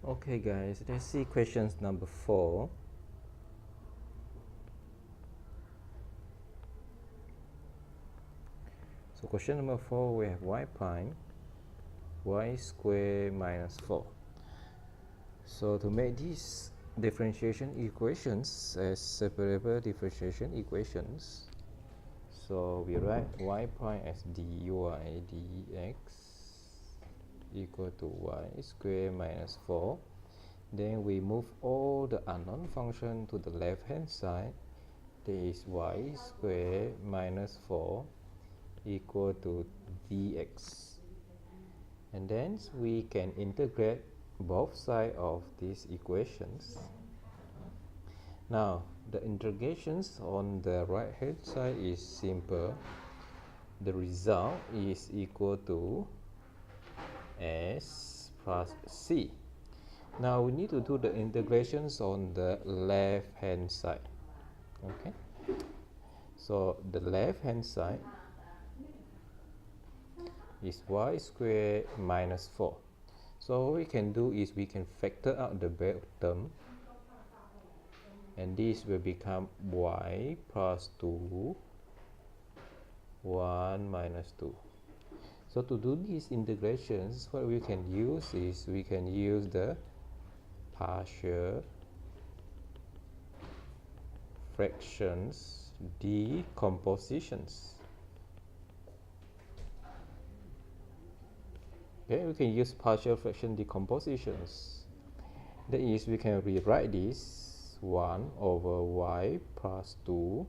Okay guys, let's see questions number 4. So question number 4, we have y prime y square minus 4. So to make these differentiation equations as separable differentiation equations, so we write y prime as dy dx equal to y square minus 4. Then we move all the unknown function to the left hand side. There is y square minus 4 equal to dx, and then we can integrate both sides of these equations. Now the integrations on the right hand side is simple. The result is equal to s plus c. Now we need to do the integrations on the left hand side. Okay, so the left hand side is y square minus 4. So what we can do is we can factor out the back term, and this will become y plus 2 1 minus 2. So to do these integrations, what we can use is we can use the partial fractions decompositions. Okay, we can use partial fraction decompositions. That is, we can rewrite this 1 over y plus 2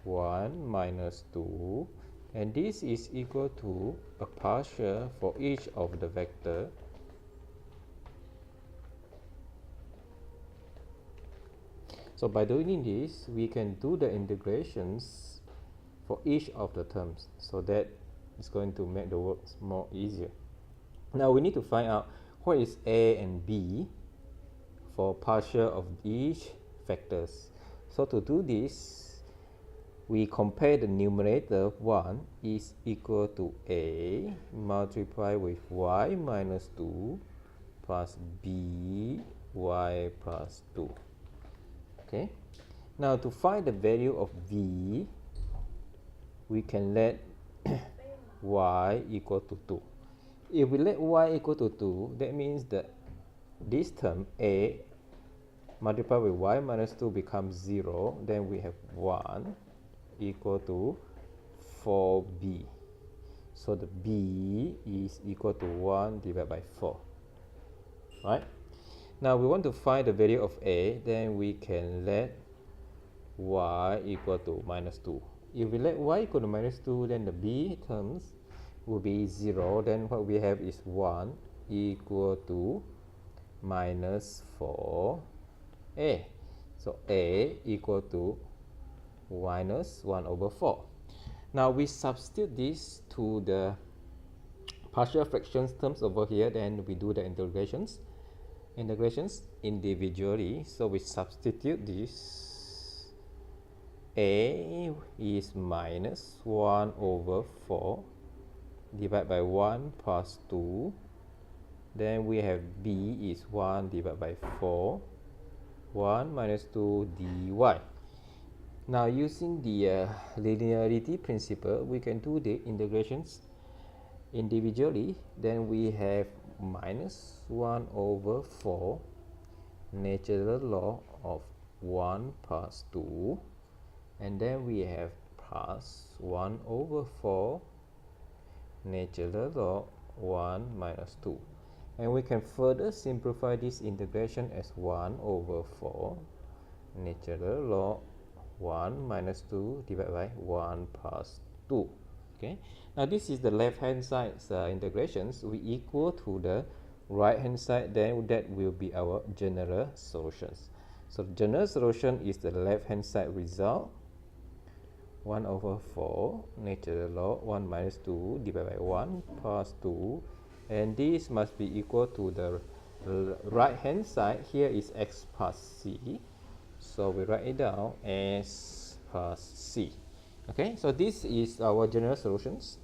1 minus 2, and this is equal to a partial for each of the vector. So by doing this, we can do the integrations for each of the terms, so that it's going to make the work more easier. Now we need to find out what is a and b for partial of each factors. So to do this, we compare the numerator 1 is equal to a multiplied with y minus 2 plus b y plus 2. Okay, now to find the value of v, we can let y equal to 2. If we let y equal to 2, that means that this term a multiplied with y minus 2 becomes 0. Then we have 1 equal to 4b. So the b is equal to 1 divided by 4. Right? Now we want to find the value of a, then we can let y equal to minus 2. If we let y equal to minus 2, then the b terms will be 0. Then what we have is 1 equal to minus 4a. So a equal to minus 1 over 4. Now we substitute this to the partial fractions terms over here, then we do the integrations individually. So we substitute this. A is minus 1 over 4 divided by 1 plus 2. Then we have b is 1 divided by 4, 1 minus 2 dy. Now using the linearity principle, we can do the integrations individually. Then we have minus 1 over 4 natural log of 1 plus 2, and then we have plus 1 over 4 natural log 1 minus 2, and we can further simplify this integration as 1 over 4 natural log 1 minus 2 divided by 1 plus 2. Okay, now this is the left hand side's integrations. We equal to the right hand side, then that will be our general solutions. So the general solution is the left hand side result, 1 over 4 natural log 1 minus 2 divided by 1 plus 2, and this must be equal to the right hand side. Here is x plus c, so we write it down as plus c. Okay, so this is our general solutions.